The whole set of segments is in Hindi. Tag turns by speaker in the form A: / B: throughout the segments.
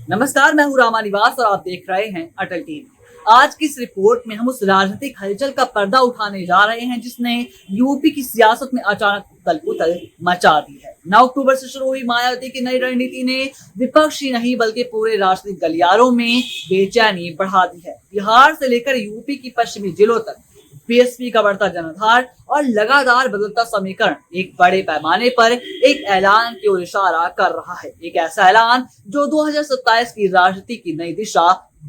A: नमस्कार, मैं हूं रामा निवास और आप देख रहे हैं अटल टीवी। आज की इस रिपोर्ट में हम उस राजनीतिक हलचल का पर्दा उठाने जा रहे हैं जिसने यूपी की सियासत में अचानक उथल-पुथल मचा दी है। 9 अक्टूबर से शुरू हुई मायावती की नई रणनीति ने विपक्ष ही नहीं बल्कि पूरे राजनीतिक गलियारों में बेचैनी बढ़ा दी है। बिहार से लेकर यूपी की पश्चिमी जिलों तक बीएसपी का बढ़ता जनाधार और लगातार बदलता समीकरण एक बड़े पैमाने पर एक ऐलान की ओर इशारा कर रहा है। एक ऐसा ऐलान जो 2027 की राजनीति की नई दिशा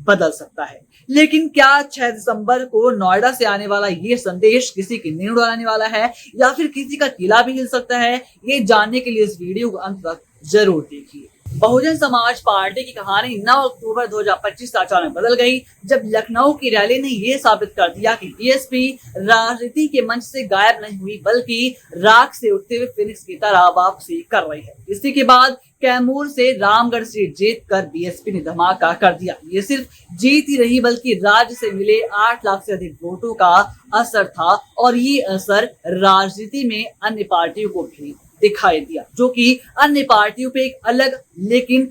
A: बदल सकता है। लेकिन क्या 6 दिसंबर को नोएडा से आने वाला ये संदेश किसी की नींद उड़ाने वाला है या फिर किसी का किला भी हिल सकता है? ये जानने के लिए इस वीडियो को अंत तक जरूर देखिए। बहुजन समाज पार्टी की कहानी 9 अक्टूबर 2025 अचानक बदल गई जब लखनऊ की रैली ने यह साबित कर दिया कि बीएसपी राजनीति के मंच से गायब नहीं हुई बल्कि राख से उठते हुए फिनिक्स की तरह वापसी कर रही है। इसी के बाद कैमूर से रामगढ़ सीट जीत कर बीएसपी ने धमाका कर दिया। ये सिर्फ जीत ही नहीं बल्कि राज्य से मिले 8 लाख से अधिक वोटों का असर था और ये असर राजनीति में अन्य पार्टियों को भी दिखाई दिया, जो कि अन्य पार्टियों पे एक अलग लेकिन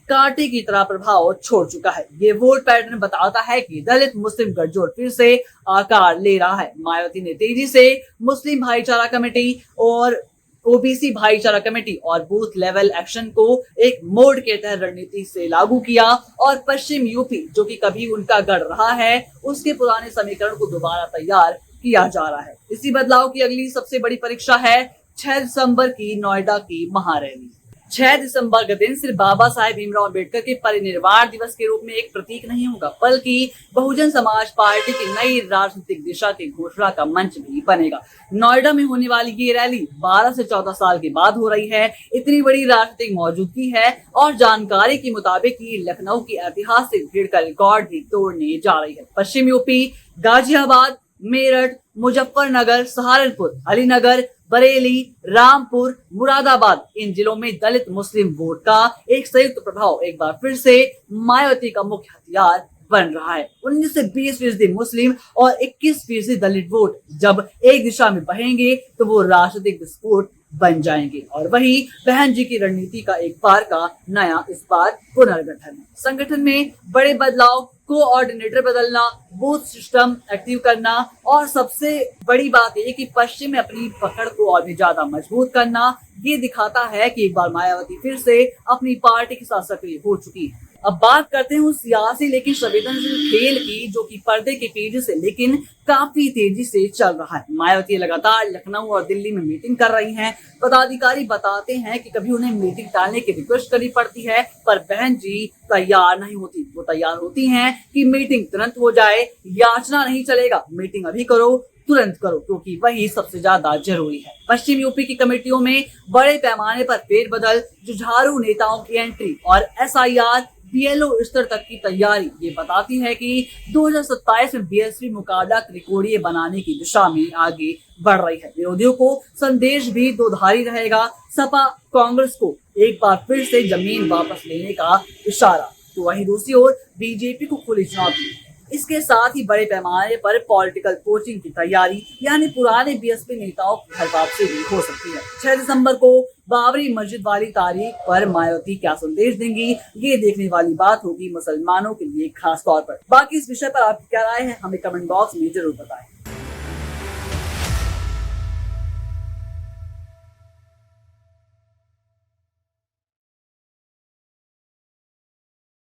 A: कांटे की तरह प्रभाव छोड़ चुका है। ये वोट पैटर्न बताता है कि दलित मुस्लिम गठजोड़ फिर से आकार ले रहा है। मायावती ने तेजी से मुस्लिम भाईचारा कमेटी और ओबीसी भाईचारा कमेटी और बूथ लेवल एक्शन को एक मोड के तहत रणनीति से लागू किया और पश्चिम यूपी, जो कि कभी उनका गढ़ रहा है, उसके पुराने समीकरण को दोबारा तैयार किया जा रहा है। इसी बदलाव की अगली सबसे बड़ी परीक्षा है 6 दिसंबर की नोएडा की महारैली। 6 दिसंबर का दिन सिर्फ बाबा साहेब भीमराव अम्बेडकर के परिनिर्वाण दिवस के रूप में एक प्रतीक नहीं होगा बल्कि बहुजन समाज पार्टी की नई राजनीतिक दिशा की घोषणा का मंच भी बनेगा। नोएडा में होने वाली ये रैली 12 से 14 साल के बाद हो रही है। इतनी बड़ी राजनीतिक मौजूदगी है और जानकारी के मुताबिक ये लखनऊ की ऐतिहासिक भीड़ का रिकॉर्ड भी तोड़ने जा रही है। पश्चिम यूपी, गाजियाबाद, मेरठ, मुजफ्फरनगर, सहारनपुर, अलीनगर, बरेली, रामपुर, मुरादाबाद, इन जिलों में दलित मुस्लिम वोट का एक संयुक्त प्रभाव एक बार फिर से मायावती का मुख्य हथियार बन रहा है। 19 से 20% मुस्लिम और 21% दलित वोट जब एक दिशा में बहेंगे तो वो राजनीतिक विस्फोट बन जाएंगे और वही बहन जी की रणनीति का एक बार का नया इस बार पुनर्गठन। संगठन में बड़े बदलाव, कोऑर्डिनेटर बदलना, बूथ सिस्टम एक्टिव करना और सबसे बड़ी बात यह कि पश्चिम में अपनी पकड़ को और भी ज्यादा मजबूत करना, ये दिखाता है कि एक बार मायावती फिर से अपनी पार्टी के साथ सक्रिय हो चुकी है। अब बात करते हैं उस सियासी लेकिन संवेदनशील खेल की जो कि पर्दे के पीछे से लेकिन काफी तेजी से चल रहा है। मायावती लगातार लखनऊ और दिल्ली में मीटिंग कर रही हैं। पदाधिकारी बताते हैं कि कभी उन्हें मीटिंग टालने की रिक्वेस्ट करनी पड़ती है पर बहन जी तैयार नहीं होती। वो तैयार होती हैं कि मीटिंग तुरंत हो जाए, याचना नहीं चलेगा, मीटिंग अभी करो, तुरंत करो, क्योंकि वही सबसे ज्यादा जरूरी है। पश्चिम यूपी की कमेटियों में बड़े पैमाने पर फेरबदल, जुझारू नेताओं की एंट्री और एसआईआर, बीएलओ स्तर तक की तैयारी ये बताती है कि 2027 में बीएसपी मुकाबला त्रिकोणीय बनाने की दिशा में आगे बढ़ रही है। विरोधियों को संदेश भी दोधारी रहेगा। सपा कांग्रेस को एक बार फिर से जमीन वापस लेने का इशारा, तो वहीं दूसरी ओर बीजेपी को खुली चुनौती। इसके साथ ही बड़े पैमाने पर पॉलिटिकल कोचिंग की तैयारी, यानी पुराने बीएसपी नेताओं की घर वापसी भी हो सकती है। 6 दिसंबर को बाबरी मस्जिद वाली तारीख पर मायावती क्या संदेश देंगी, ये देखने वाली बात होगी मुसलमानों के लिए खास तौर पर। बाकी इस विषय पर आपकी क्या राय है, हमें कमेंट बॉक्स में जरूर बताएं।